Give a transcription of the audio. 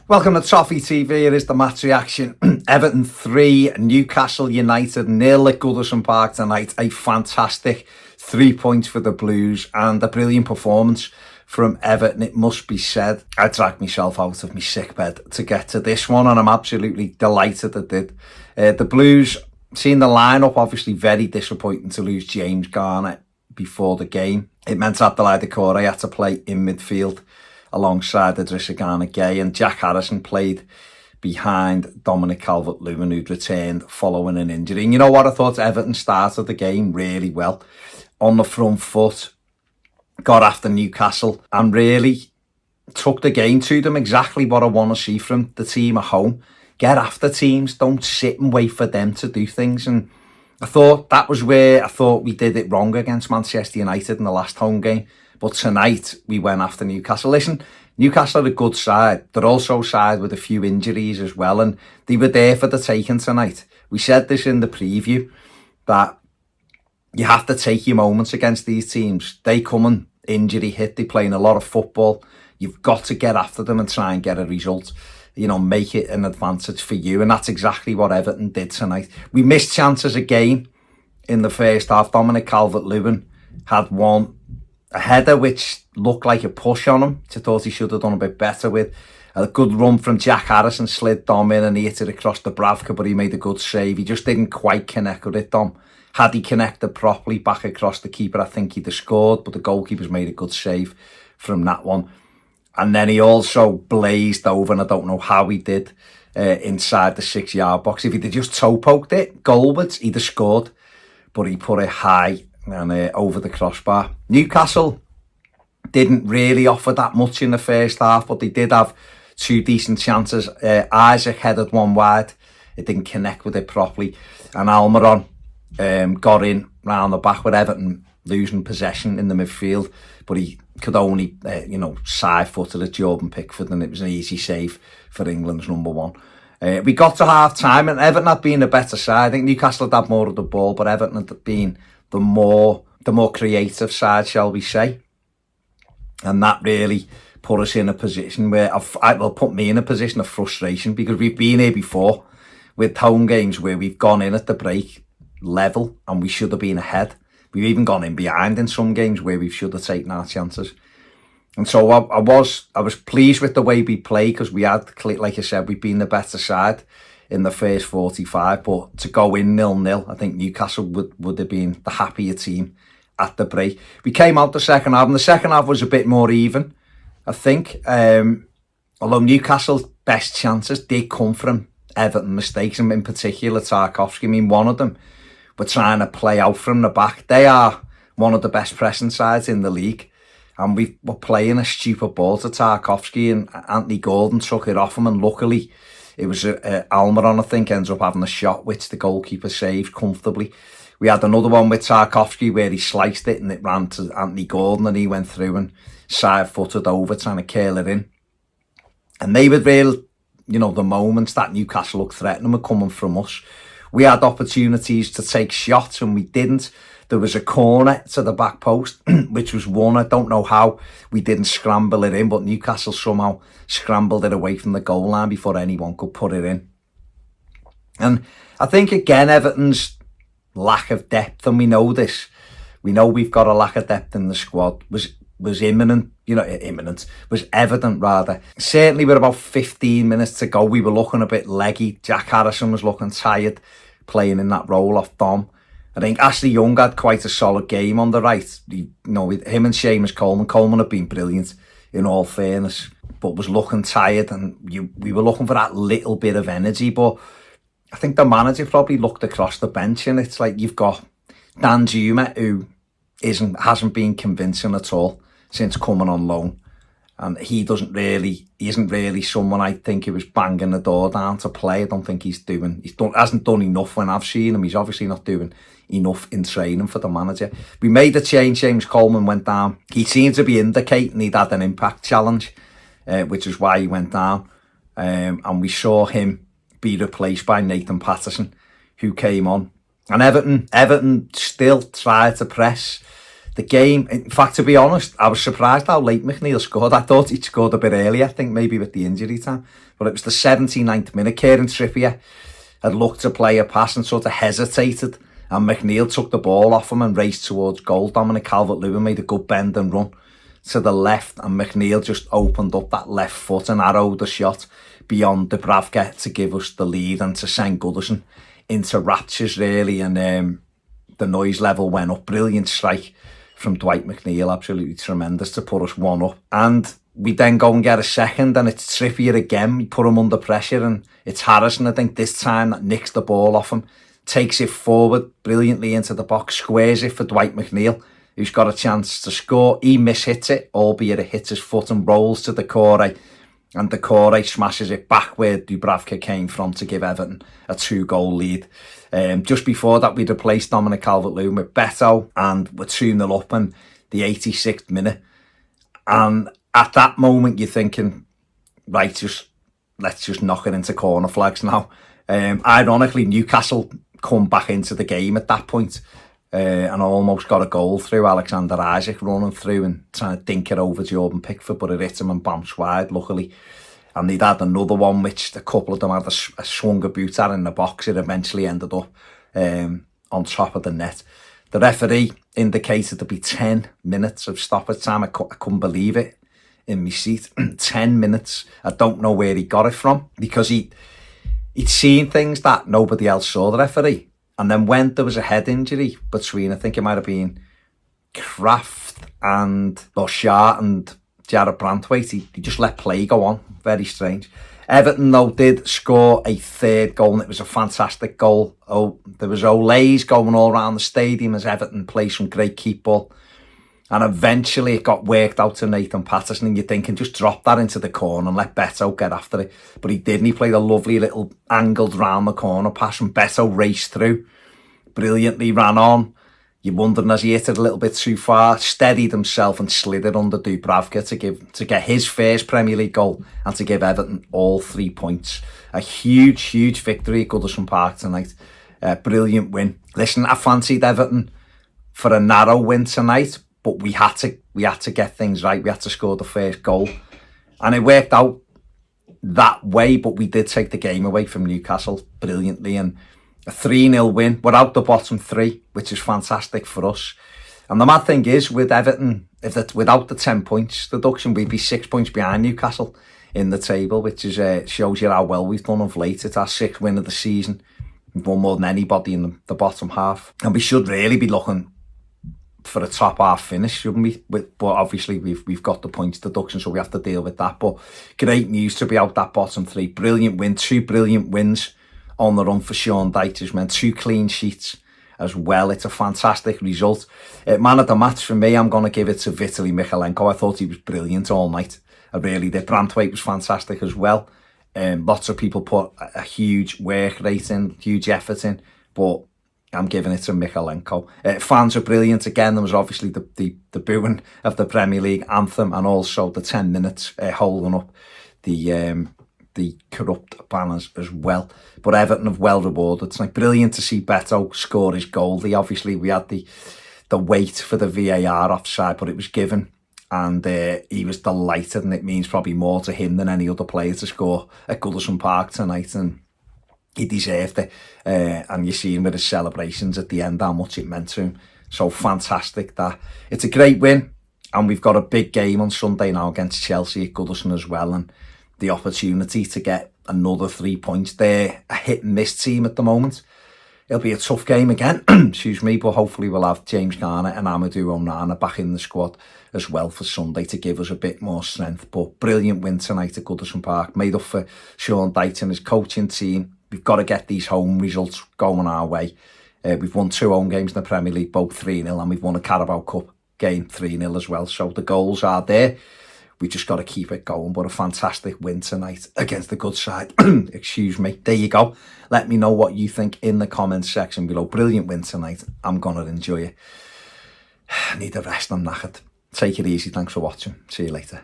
Welcome to Toffee TV. It is the match reaction. Everton 3, Newcastle United 0 at Goodison Park tonight. A fantastic 3 points for the Blues and a brilliant performance from Everton, it must be said. I dragged myself out of my sickbed to get to this one, and I'm absolutely delighted I did. The Blues, seeing the lineup, obviously very disappointing to lose James Garner before the game. It meant Abdoulaye Doucoure had to play in midfield alongside Idrissa Gana-Gueye, and Jack Harrison played behind Dominic Calvert-Lewin, who'd returned following an injury. And you know what? I thought Everton started the game really well. On the front foot, got after Newcastle and really took the game to them. Exactly what I want to see from the team at home. Get after teams, don't sit and wait for them to do things. And I thought that was where I thought we did it wrong against Manchester United in the last home game. But tonight, we went after Newcastle. Listen, Newcastle are a good side. They're also a side with a few injuries as well, and they were there for the taking tonight. We said this in the preview, that you have to take your moments against these teams. They come and injury hit, they're playing a lot of football. You've got to get after them and try and get a result. You know, make it an advantage for you, and that's exactly what Everton did tonight. We missed chances again in the first half. Dominic Calvert-Lewin had one, a header which looked like a push on him, which I thought he should have done a bit better with. A good run from Jack Harrison, slid Dom in and he hit it across the Bravka, but he made a good save. He just didn't quite connect with it, Dom. Had he connected properly back across the keeper, I think he'd have scored, but the goalkeeper's made a good save from that one. And then he also blazed over, and I don't know how he did, inside the 6-yard box. If he'd have just toe poked it goalwards, he'd have scored, but he put it high and over the crossbar. Newcastle didn't really offer that much in the first half, but they did have two decent chances. Isaac headed one wide. It didn't connect with it properly. And Almiron got in round the back with Everton losing possession in the midfield, but he could only, side-footed at Jordan Pickford, and it was an easy save for England's number one. We got to half-time, and Everton had been a better side. I think Newcastle had more of the ball, but Everton had been the more creative side, shall we say. And that really put us in a position where, put me in a position of frustration, because we've been here before with home games where we've gone in at the break level and we should have been ahead. We've even gone in behind in some games where we should have taken our chances. And so I was pleased with the way we played, because we had, like I said, we've been the better side in the first 45, but to go in 0-0, I think Newcastle would have been the happier team at the break. We came out the second half, and the second half was a bit more even, I think. Although Newcastle's best chances did come from Everton mistakes, and in particular Tarkowski. I mean, one of them were trying to play out from the back. They are one of the best pressing sides in the league, and we were playing a stupid ball to Tarkowski, and Anthony Gordon took it off him, and luckily it was Almiron, I think, ends up having a shot which the goalkeeper saved comfortably. We had another one with Tarkowski where he sliced it and it ran to Anthony Gordon, and he went through and side-footed over trying to curl it in. And they were real, the moments that Newcastle looked threatening were coming from us. We had opportunities to take shots and we didn't. There was a corner to the back post, which was one. I don't know how we didn't scramble it in, but Newcastle somehow scrambled it away from the goal line before anyone could put it in. And I think, again, Everton's lack of depth, and we know this. We know we've got a lack of depth in the squad, was evident rather. Certainly with about 15 minutes to go, we were looking a bit leggy. Jack Harrison was looking tired, playing in that role off Dom. I think Ashley Young had quite a solid game on the right. With him and Seamus Coleman. Coleman had been brilliant, in all fairness, but was looking tired, and we were looking for that little bit of energy. But I think the manager probably looked across the bench, and it's like you've got Dan Juma, who hasn't been convincing at all since coming on loan, and he isn't really someone I think who was banging the door down to play. I don't think hasn't done enough when I've seen him. He's obviously not doing enough in training for the manager. We made a change. James Coleman went down. He seemed to be indicating he'd had an impact challenge, which is why he went down. And we saw him be replaced by Nathan Patterson, who came on. And Everton still tried to press. the game, in fact, to be honest, I was surprised how late McNeill scored. I thought he'd scored a bit earlier, I think maybe with the injury time. But it was the 79th minute. Kieran Trippier had looked to play a pass and sort of hesitated. And McNeill took the ball off him and raced towards goal. Dominic Calvert-Lewin made a good bend and run to the left. And McNeill just opened up that left foot and arrowed the shot beyond Dubravka to give us the lead and to send Goodison into raptures, really. And the noise level went up. Brilliant strike from Dwight McNeill, absolutely tremendous to put us 1 up. And we then go and get a second, and it's Trippier again. We put him under pressure, and it's Harrison, I think, this time that nicks the ball off him, takes it forward brilliantly into the box, squares it for Dwight McNeill, who's got a chance to score. He mishits it, albeit it hits his foot and rolls to Doucoure, and Doucoure smashes it back where Dubravka came from to give Everton a 2-goal lead. Just before that, we'd replaced Dominic Calvert-Lewin with Beto, and we're 2-0 up in the 86th minute. And at that moment, you're thinking, right, let's just knock it into corner flags now. Ironically, Newcastle come back into the game at that point, and almost got a goal through Alexander Isaac running through and trying to dink it over Jordan Pickford, but it hit him and bounced wide, luckily. And they'd had another one, which a couple of them had a swung a boot at in the box. It eventually ended up on top of the net. The referee indicated there'd be 10 minutes of stoppage time. I couldn't believe it in my seat. 10 minutes. I don't know where he got it from, because he'd seen things that nobody else saw, the referee. And then when there was a head injury between, I think it might have been Kraft and Shah and Jared Brantwaite, he just let play go on. Very strange. Everton, though, did score a third goal, and it was a fantastic goal. Oh, there was olays going all around the stadium as Everton played some great keep ball. And eventually it got worked out to Nathan Patterson, and you're thinking, just drop that into the corner and let Beto get after it. But he didn't. He played a lovely little angled round the corner pass, and Beto raced through. Brilliantly ran on. You're wondering, as he hit it a little bit too far, steadied himself and slid it under Dubravka to get his first Premier League goal and to give Everton all 3 points. A huge, huge victory at Goodison Park tonight. Brilliant win. Listen, I fancied Everton for a narrow win tonight, but we had to get things right. We had to score the first goal, and it worked out that way. But we did take the game away from Newcastle brilliantly, and a 3-0 win. We're out the bottom 3, which is fantastic for us. And the mad thing is, with Everton, without the 10 points deduction, we'd be 6 points behind Newcastle in the table, which is shows you how well we've done of late. It's our 6th win of the season. We've won more than anybody in the bottom half, and we should really be looking for a top half finish, shouldn't we? But obviously we've got the points deduction, so we have to deal with that. But great news to be out that bottom 3. Brilliant win. 2 brilliant wins on the run for Sean Dyche, has meant 2 clean sheets as well. It's a fantastic result. Man of the match for me, I'm going to give it to Vitaly Mykolenko. I thought he was brilliant all night. I really did. Brantwaite was fantastic as well. Lots of people put a huge work rate in, huge effort in, but I'm giving it to Mykolenko. Fans are brilliant. Again, there was obviously the booing of the Premier League anthem, and also the 10 minutes holding up the corrupt banners as well. But Everton have well rewarded. It's like brilliant to see Beto score his goal. We had the wait for the VAR offside, but it was given, and he was delighted, and it means probably more to him than any other player to score at Goodison Park tonight, and he deserved it. And you see him with his celebrations at the end, how much it meant to him. So fantastic that. It's a great win, and we've got a big game on Sunday now against Chelsea at Goodison as well, and the opportunity to get another 3 points. They're a hit and miss team at the moment. It'll be a tough game again, excuse me, but hopefully we'll have James Garner and Amadou Onana back in the squad as well for Sunday to give us a bit more strength. But brilliant win tonight at Goodison Park, made up for Sean Dyche and his coaching team. We've got to get these home results going our way. We've won 2 home games in the Premier League, both 3-0, and we've won a Carabao Cup game 3-0 as well. So the goals are there. We just got to keep it going. But a fantastic win tonight against the good side. Excuse me. There you go. Let me know what you think in the comments section below. Brilliant win tonight. I'm going to enjoy it. I need a rest. I'm knackered. Take it easy. Thanks for watching. See you later.